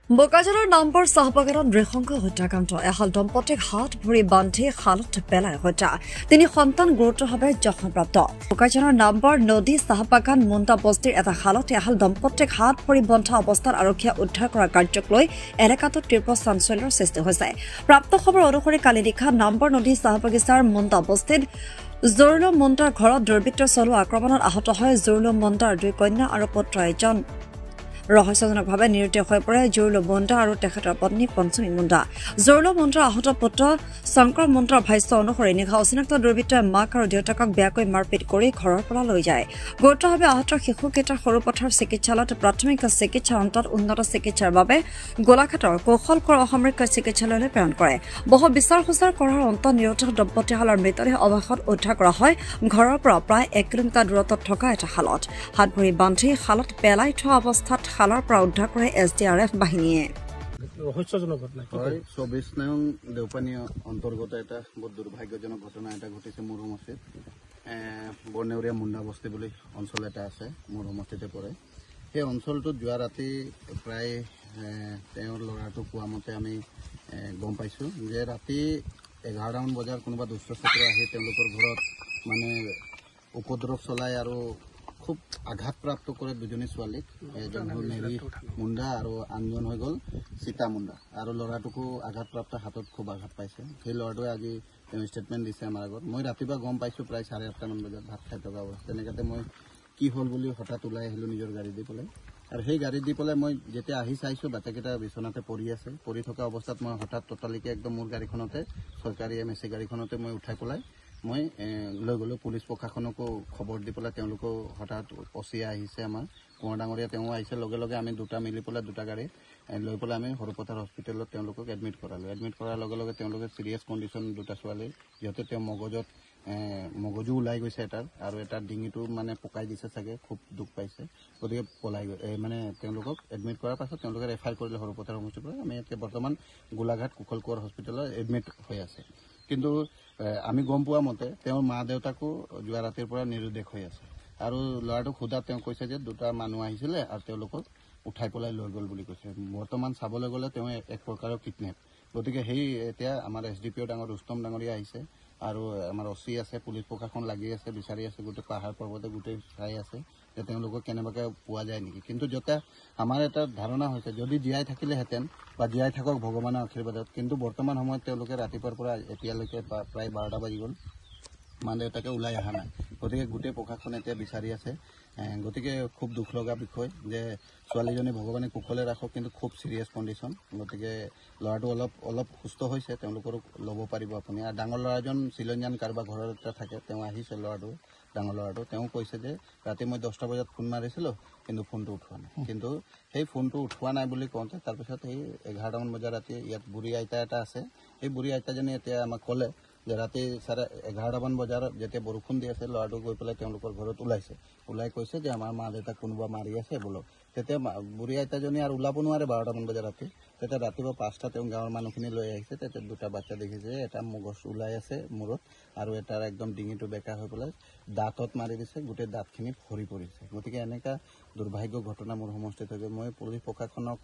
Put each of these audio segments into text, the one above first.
বোকাজাৰৰ number চাহবাগানত নৃশংস হত্যাকাণ্ড এহাল দম্পতীক হাত ভৰি বান্ধি খালত পেলাই হত্যা 3 সন্তান গুৰুতৰভাৱে জখমপ্ৰাপ্ত বোকাজাৰৰ নাম্বৰ নদী চাহবাগান মুণ্ডা বস্তিৰ এটা খালত এহাল দম্পতীক হাত ভৰি বন্ধা অৱস্থাত আৰক্ষীয়ে উদ্ধাৰ কৰা কাৰ্যক লৈ এলেকাটোত তীব্ৰ চাঞ্চল্যৰ সৃষ্টি হৈছে প্ৰাপ্ত খবৰ অনুসৰি কালি নিশা নাম্বৰ নদী চাহবাগিচাৰ মুণ্ডা বস্তিত জৰুলুম মুণ্ডাৰ ঘৰত দুৰ্বৃত্তৰ চলোৱা আক্ৰমণত আহত হয় জৰুলুম মুণ্ডাৰ 2 কন্যা আৰু পুত্ৰ এজন ৰহস্যজনকভাৱে নিৰুদ্দেশ হৈ পৰে জৰুলুম মুণ্ডা আৰু তেখেতৰ পত্নী পঞ্চমী মুণ্ডা জৰুলুম মুণ্ডাৰ আহত পুত্ৰ শংকৰ মুণ্ডাৰ ভাষ্য অনুসৰি নিশা অচিনাক্ত দুৰ্বৃত্তই মাক আৰু দেউতাকক বেয়াকৈ মাৰপিট কৰি ঘৰৰ পৰা লৈ যায় গুৰুতৰভাৱে আহত শিশুকেইটাৰ সৰুপথাৰ চিকিৎসালয়ত প্ৰাথমিক চিকিৎসা অন্তত উন্নত চিকিৎসাৰ বাবে গোলাঘাটৰ কৌশলকৰ অসামৰিক চিকিৎসালয়লৈ প্ৰেৰণ কৰে বহু বিচাৰ খোজাৰ কৰাৰ অন্তত নিৰুদ্ধ দম্পতীহালৰ মৃতদেহ অৱশেষত উদ্ধাৰ কৰা হয় ঘৰৰ পৰা প্ৰায় 1 কিলোমিটাৰ দূৰত্বত থকা এটা খালত হাত ভৰি বান্ধি খালত পেলাই থোৱা অৱস্থাত খালৰ পৰা উদ্ধাৰ কৰে SDRF বাহিনীয়ে ৰহস্যজনক ঘটনা 24 নং দেউপানী অন্তৰ্গত এটা বহুত দুৰ্ভাগ্যজনক ঘটনা এটা ঘটিছে মোৰ সমষ্টিত বৰ্ণেউৰীয়া মুণ্ডা বস্তি বুলি অঞ্চল এটা আছে মোৰ সমষ্টিতে পৰে সেই অঞ্চলটোত যোৱা ৰাতি প্ৰায় তেওঁৰ ল'ৰাটো কোৱা মতে আমি গম পাইছোঁ যে ৰাতি 11 মান বজাৰ কোনোবা দুষ্ট চক্ৰ আহি তেওঁলোকৰ ঘৰত মানে উপদ্ৰৱ চলায় আৰু খুব আঘাতপ্ৰাপ্ত কৰে দুজনী ছোৱালীক এজন হ'ল মেৰী মুণ্ডা আৰু আনজন হৈ গ'ল সীতা মুণ্ডা আৰু ল'ৰাটোকো আঘাতপ্ৰাপ্ত হাতত খুব আঘাত পাইছে সেই ল'ৰাটোৱে আজি তেওঁ ষ্টেটমেণ্ট দিছে আমাৰ আগত মই ৰাতিপুৱা গম পাইছোঁ প্ৰায় 8:30 মান বজাত ভাত খাই থকা অৱস্থা তেনেকুৱাতে মই কি হ'ল বুলি হঠাৎ ওলাই আহিলোঁ নিজৰ গাড়ী দি পেলাই আৰু সেই গাড়ী দি পেলাই মই যেতিয়া আহি চাইছোঁ বাচ্চাকেইটা বিচনাতে পৰি আছে পৰি থকা অৱস্থাত মই হঠাৎ ততালিকে একদম মোৰ গাড়ীখনতে চৰকাৰী MSC গাড়ীখনতে মই উঠাই পেলাই মই লৈ গ'লোঁ পুলিচ প্ৰশাসনকো খবৰ দি পেলাই তেওঁলোকেও হঠাৎ পচিয়া আহিছে আমাৰ কোঁৱৰ ডাঙৰীয়া তেওঁ আহিছে লগে লগে আমি দুটা মিলি পেলাই দুটা গাড়ী লৈ পেলাই আমি সৰুপথাৰ হস্পিটেলত তেওঁলোকক এডমিট কৰালোঁ এডমিট কৰাৰ লগে লগে তেওঁলোকে চিৰিয়াছ কণ্ডিশ্যন দুটা ছোৱালী যিহেতু তেওঁ মগজু ওলাই গৈছে এটাৰ আৰু এটাৰ ডিঙিটো মানে পকাই দিছে চাগে খুব দুখ পাইছে গতিকে পলাই মানে তেওঁলোকক এডমিট কৰাৰ পাছত তেওঁলোকে ৰেফাৰ কৰিলে সৰুপথাৰ সমষ্টিৰ পৰা আমি এতিয়া বৰ্তমান গোলাঘাট কুশল কোঁৱৰ হস্পিটেলত এডমিট হৈ আছে কিন্তু আমি গম পোৱা মতে তেওঁৰ মা দেউতাকো যোৱা ৰাতিৰ পৰা নিৰুদ্দেশ হৈ আছে আৰু ল'ৰাটোক সোধাত তেওঁ কৈছে যে দুটা মানুহ আহিছিলে আৰু তেওঁলোকক উঠাই পেলাই লৈ গ'ল বুলি কৈছে বৰ্তমান চাবলৈ গ'লে তেওঁ এক প্ৰকাৰৰ কিডনেপ গতিকে সেই এতিয়া আমাৰ SDPO ডাঙৰ ৰুস্তম ডাঙৰীয়া আহিছে আৰু আমাৰ OC আছে পুলিচ প্ৰশাসন লাগি আছে বিচাৰি আছে গোটেই পাহাৰ পৰ্বতে গোটেই চাই আছে যে তেওঁলোকক কেনেবাকৈ পোৱা যায় নেকি কিন্তু যতে আমাৰ এটা ধাৰণা হৈছে যদি জীয়াই থাকিলেহেঁতেন বা জীয়াই থাকক ভগৱানৰ আশীৰ্বাদত কিন্তু বৰ্তমান সময়ত তেওঁলোকে ৰাতিপুৱাৰ পৰা এতিয়ালৈকে প্ৰায় 12টা বাজি গ'ল মা দেউতাকে ওলাই অহা নাই গতিকে গোটেই প্ৰশাসন এতিয়া বিচাৰি আছে গতিকে খুব দুখ লগা বিষয় যে ছোৱালীজনী ভগৱানে কুশলে ৰাখক কিন্তু খুব চিৰিয়াছ কণ্ডিশ্যন গতিকে ল'ৰাটো অলপ সুস্থ হৈছে তেওঁলোকৰো ল'ব পাৰিব আপুনি আৰু ডাঙৰ ল'ৰাজন চিলঞ্জান কাৰোবাৰ ঘৰত এটা থাকে তেওঁ আহিছে ল'ৰাটো ডাঙৰ ল'ৰাটো তেওঁ কৈছে যে ৰাতি মই 10টা বজাত ফোন মাৰিছিলোঁ কিন্তু ফোনটো উঠোৱা নাই কিন্তু সেই ফোনটো উঠোৱা নাই বুলি কওঁতে তাৰপিছত সেই 11টা মান বজাৰ ৰাতি ইয়াত বুঢ়ী আইতা এটা আছে সেই বুঢ়ী আইতাজনী এতিয়া আমাক ক'লে যে ৰাতি 11:30 মান বজাত যেতিয়া বৰষুণ দি আছে ল'ৰাটো গৈ পেলাই তেওঁলোকৰ ঘৰত ওলাই কৈছে যে আমাৰ মা দেউতাক কোনোবা মাৰি আছে বোলো তেতিয়া বুঢ়ী আইতাজনী আৰু ওলাব নোৱাৰে 12টা মান বজাত ৰাতি তেতিয়া ৰাতিপুৱা 5টা তেওঁ গাঁৱৰ মানুহখিনি লৈ আহিছে তেতিয়া দুটা বাচ্চা দেখিছে এটা মগজ ওলাই আছে মূৰত আৰু এটাৰ একদম ডিঙিটো বেকা হৈ পেলাই দাঁতত মাৰি দিছে গোটেই দাঁতখিনি সৰি পৰিছে গতিকে এনেকুৱা দুৰ্ভাগ্য ঘটনা মোৰ সমষ্টিত হৈছে মই পুলিচ প্ৰশাসনক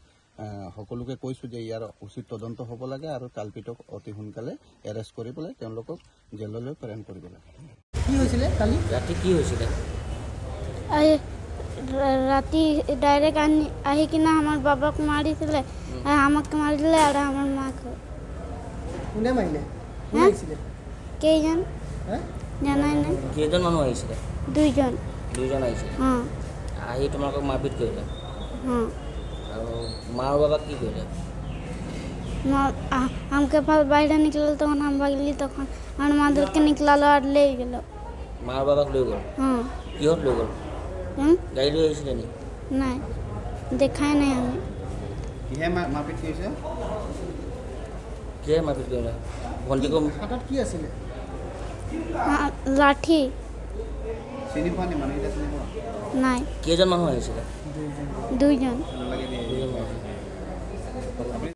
সকলোকে কৈছোঁ যে ইয়াৰ উচিত তদন্ত হ'ব লাগে আৰু কালপিতক অতি সোনকালে এৰেষ্ট কৰি পেলাই তেওঁলোকক জেললৈ প্ৰেৰণ কৰিব লাগে কি হৈছিলে কালি ৰাতি কি হৈছিলে ৰাতি ডাইৰেক্ট আহি কিনা আমাৰ বাবাক মাৰিছিলে আমাক মাৰিলে আৰু আমাৰ মাক কোনে মাৰিলে কোন আহিছিলে কেইজন জানাই নাই কেইজন মানুহ আহিছিলে দুইজন আহিছিলে আহি তোমালোকক মাৰপিট কৰিলে আৰু মা আৰু বাবাক কি কৰিলে हमके पास बाहर निकल तो हम भागली तक और मादर के निकलालो और ले गेलो মা আৰু বাবাক লৈ গ'ল কিহত লৈ গ'ল গাড়ী লৈ আহিছিলে নি নাই দেখাই নাই আমি কিহে মাৰপিট কৰিছে কিহে মাৰপিট কৰিলে ভণ্টিক হাতত কি আছিলে লাঠি চিনি পোৱা নি মানুহকেইটা চিনি পোৱা নাই কেইজন মানুহ আহিছিলে দুইজন